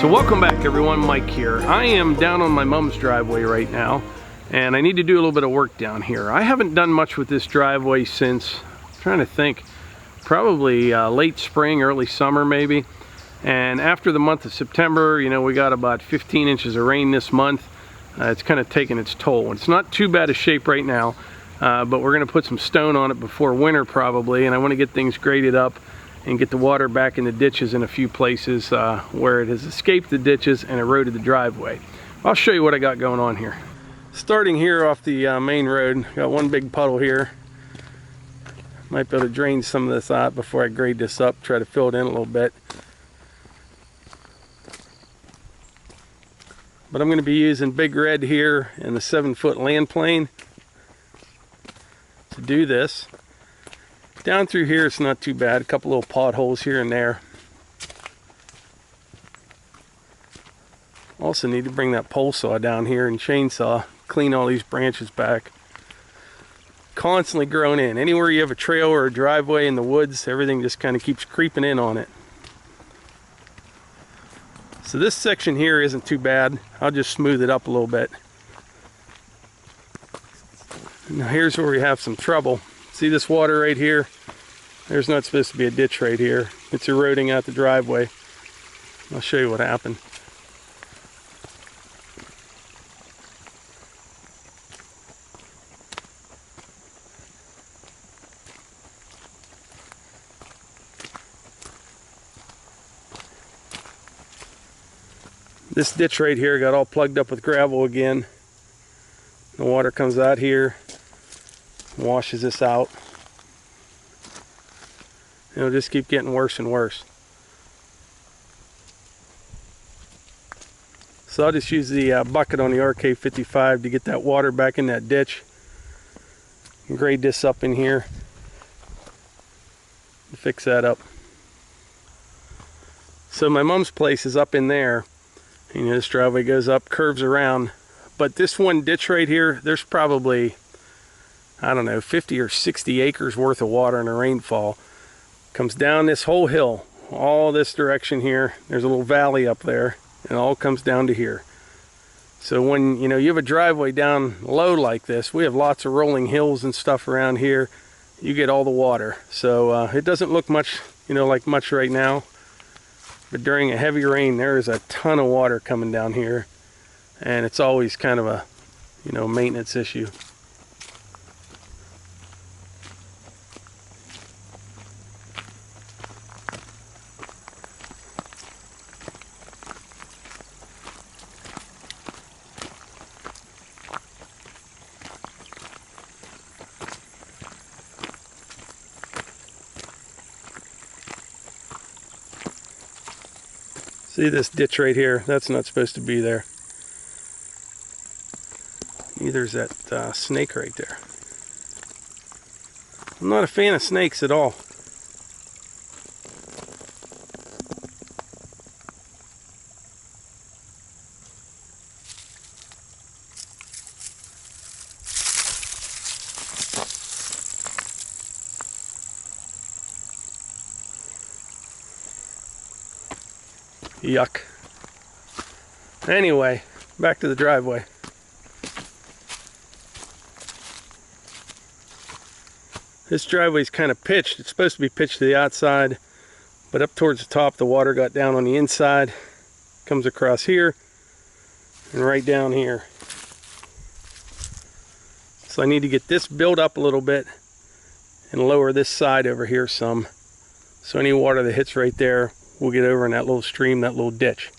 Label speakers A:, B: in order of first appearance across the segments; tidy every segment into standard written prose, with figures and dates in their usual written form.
A: So welcome back everyone, Mike here. I am down on my mom's driveway right now and I need to do a little bit of work down here. I haven't done much with this driveway since, I'm trying to think, probably late spring, early summer maybe. And after the month of September, you know, we got about 15 inches of rain this month. It's kind of taken its toll. It's not too bad a shape right now, but we're going to put some stone on it before winter probably, and I want to get things graded up and get the water back in the ditches in a few places where it has escaped the ditches and eroded the driveway. I'll show you what I got going on here. Starting here off the main road, got one big puddle here. Might be able to drain some of this out before I grade this up, try to fill it in a little bit. But I'm going to be using Big Red here and the 7-foot land plane to do this. Down through here it's not too bad, a couple little potholes here and there. Also need to bring that pole saw down here and chainsaw, clean all these branches back. Constantly growing in. Anywhere you have a trail or a driveway in the woods, everything just kind of keeps creeping in on it. So this section here isn't too bad. I'll just smooth it up a little bit. Now here's where we have some trouble. See this water right here? There's not supposed to be a ditch right here. It's eroding out the driveway. I'll show you what happened. This ditch right here got all plugged up with gravel again. The water comes out here, washes this out. It'll just keep getting worse and worse. So I'll just use the bucket on the RK55 to get that water back in that ditch. And grade this up in here and fix that up. So my mom's place is up in there. You know, this driveway goes up, curves around, but this one ditch right here, there's probably, I don't know, 50 or 60 acres worth of water in a rainfall. Comes down this whole hill, all this direction here. There's a little valley up there, and it all comes down to here. So when, you know, you have a driveway down low like this, we have lots of rolling hills and stuff around here, you get all the water. So it doesn't look much, you know, like much right now. But during a heavy rain, there is a ton of water coming down here, and it's always kind of a, you know, maintenance issue. See this ditch right here? That's not supposed to be there. Neither is that snake right there. I'm not a fan of snakes at all. Yuck. Anyway, back to the driveway. This driveway's kind of pitched. It's supposed to be pitched to the outside, but up towards the top the water got down on the inside. Comes across here and right down here. So I need to get this built up a little bit and lower this side over here some. So any water that hits right there will get over in that little stream, that little ditch.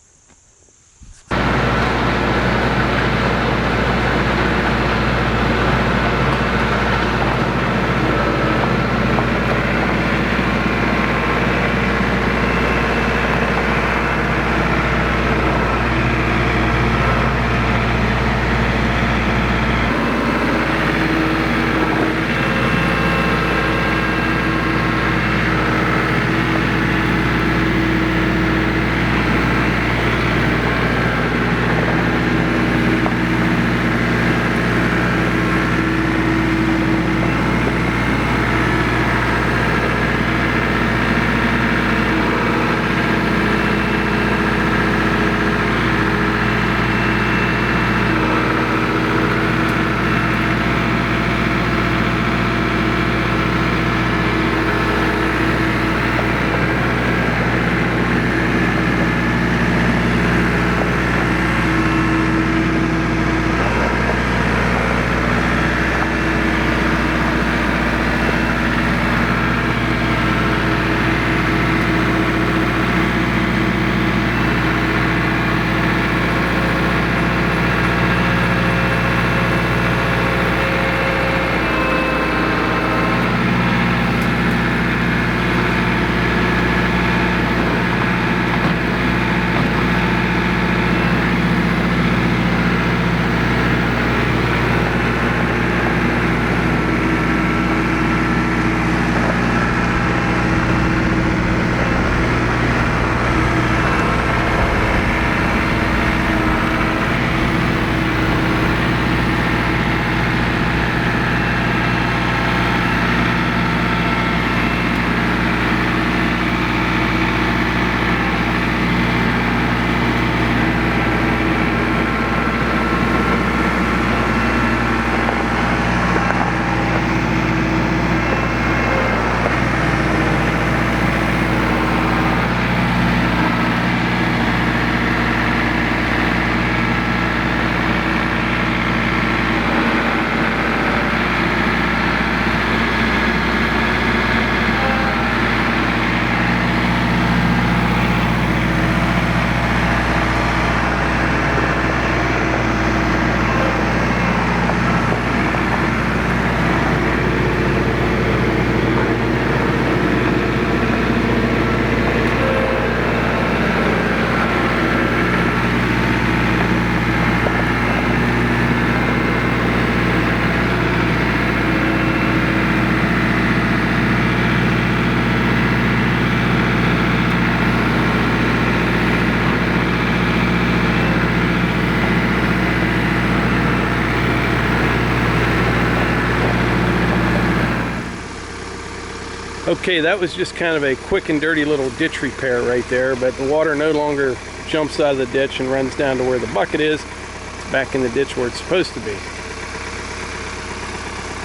A: Okay, that was just kind of a quick and dirty little ditch repair right there, but the water no longer jumps out of the ditch and runs down to where the bucket is. It's back in the ditch where it's supposed to be.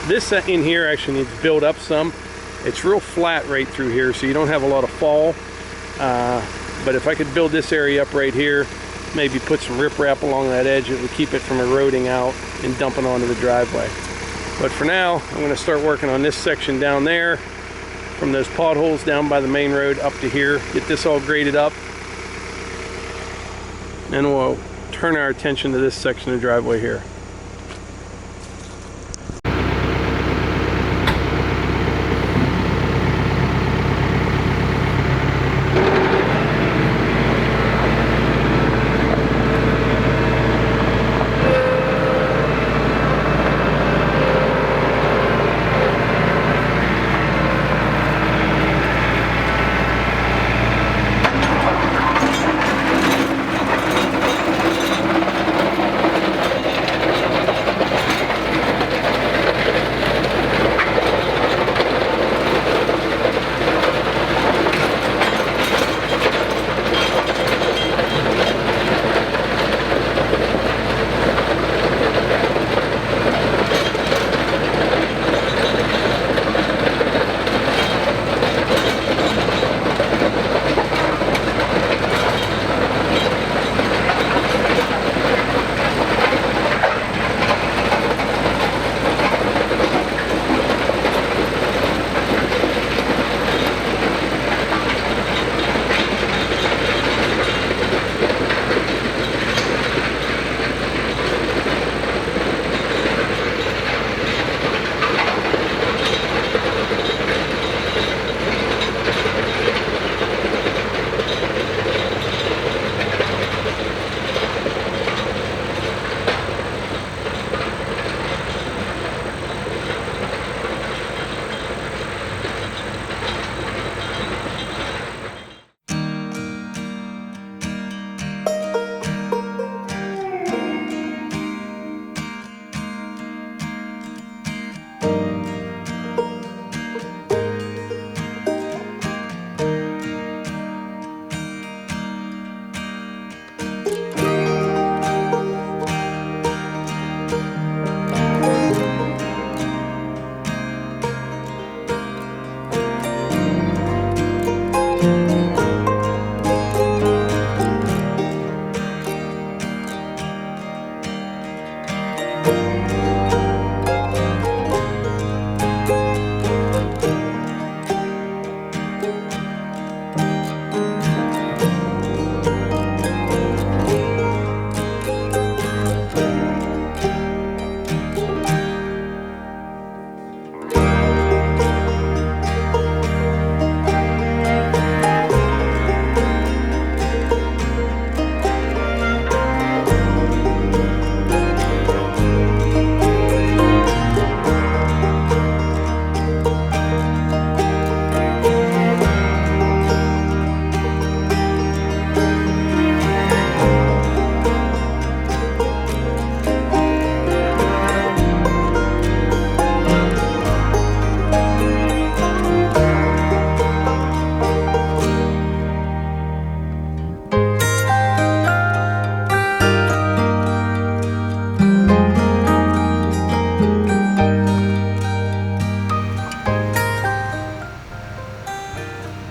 A: This in here actually needs to build up some. It's real flat right through here, so you don't have a lot of fall. But if I could build this area up right here, maybe put some riprap along that edge, it would keep it from eroding out and dumping onto the driveway. But for now, I'm going to start working on this section down there, from those potholes down by the main road up to here, get this all graded up, and we'll turn our attention to this section of driveway here.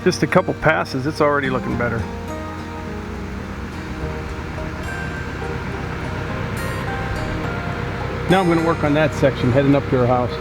A: Just a couple passes, it's already looking better. Now I'm going to work on that section heading up to her house.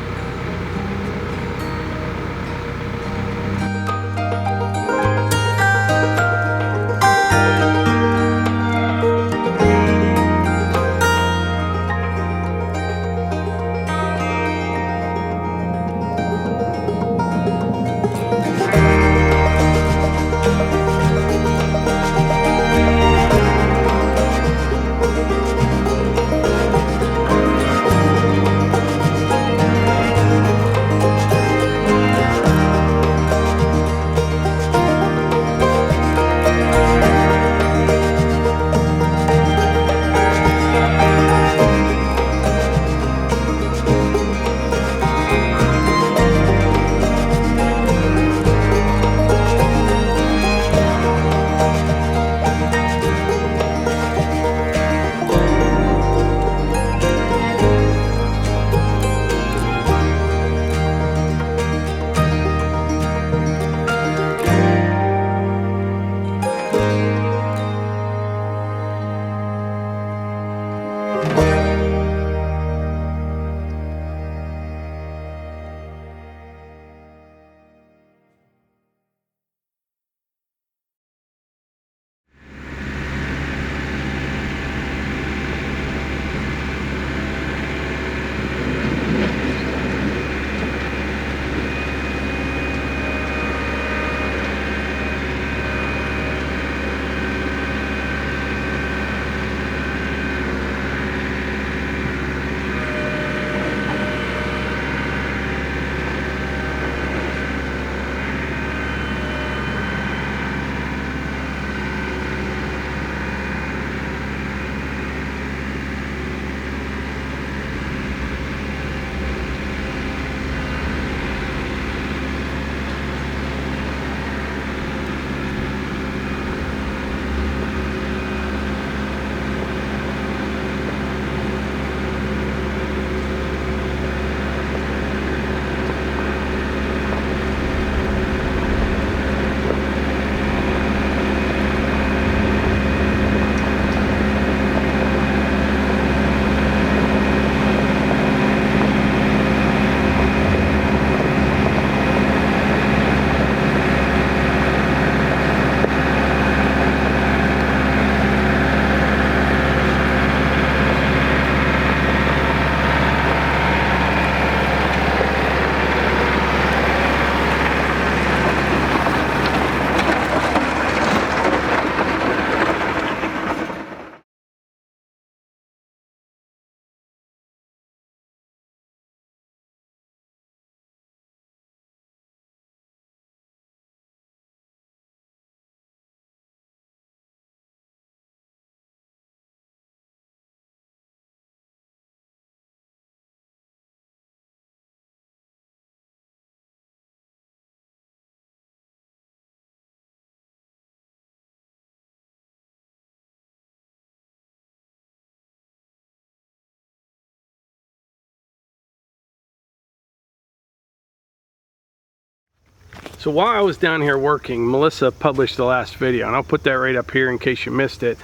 A: So while I was down here working, Melissa published the last video, and I'll put that right up here in case you missed it.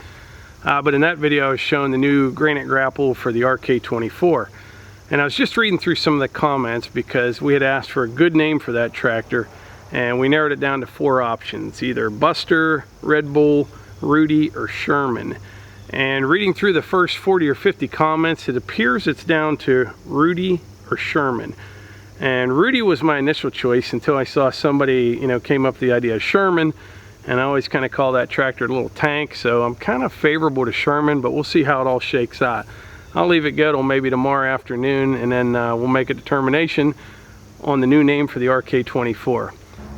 A: But in that video I was showing the new Granite Grapple for the RK24. And I was just reading through some of the comments because we had asked for a good name for that tractor, and we narrowed it down to 4 options: either Buster, Red Bull, Rudy, or Sherman. And reading through the first 40 or 50 comments, it appears it's down to Rudy or Sherman. And Rudy was my initial choice until I saw somebody, you know, came up with the idea of Sherman, and I always kind of call that tractor a little tank, so I'm kind of favorable to Sherman, but we'll see how it all shakes out. I'll leave it go till maybe tomorrow afternoon, and then we'll make a determination on the new name for the RK24.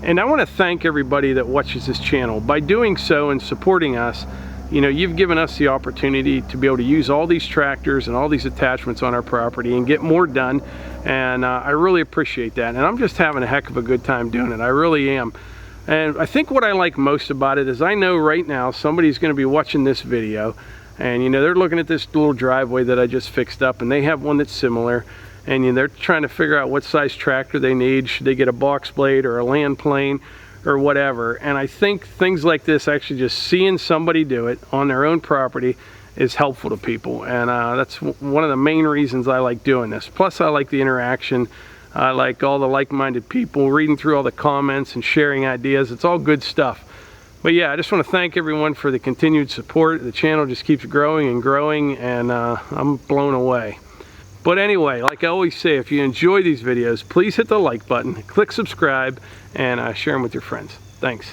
A: And I want to thank everybody that watches this channel. By doing so and supporting us, you know, you've given us the opportunity to be able to use all these tractors and all these attachments on our property and get more done, and I really appreciate that. And I'm just having a heck of a good time doing it. I really am. And I think what I like most about it is I know right now somebody's going to be watching this video, and you know, they're looking at this little driveway that I just fixed up, and they have one that's similar, and you know, they're trying to figure out what size tractor they need. Should they get a box blade or a land plane or whatever? And I think things like this, actually just seeing somebody do it on their own property, is helpful to people, and that's one of the main reasons I like doing this. Plus I like the interaction. I like all the like-minded people, reading through all the comments and sharing ideas. It's all good stuff. But yeah, I just want to thank everyone for the continued support. The channel just keeps growing and growing, and I'm blown away. But anyway, like I always say, if you enjoy these videos, please hit the like button, click subscribe, and share them with your friends. Thanks.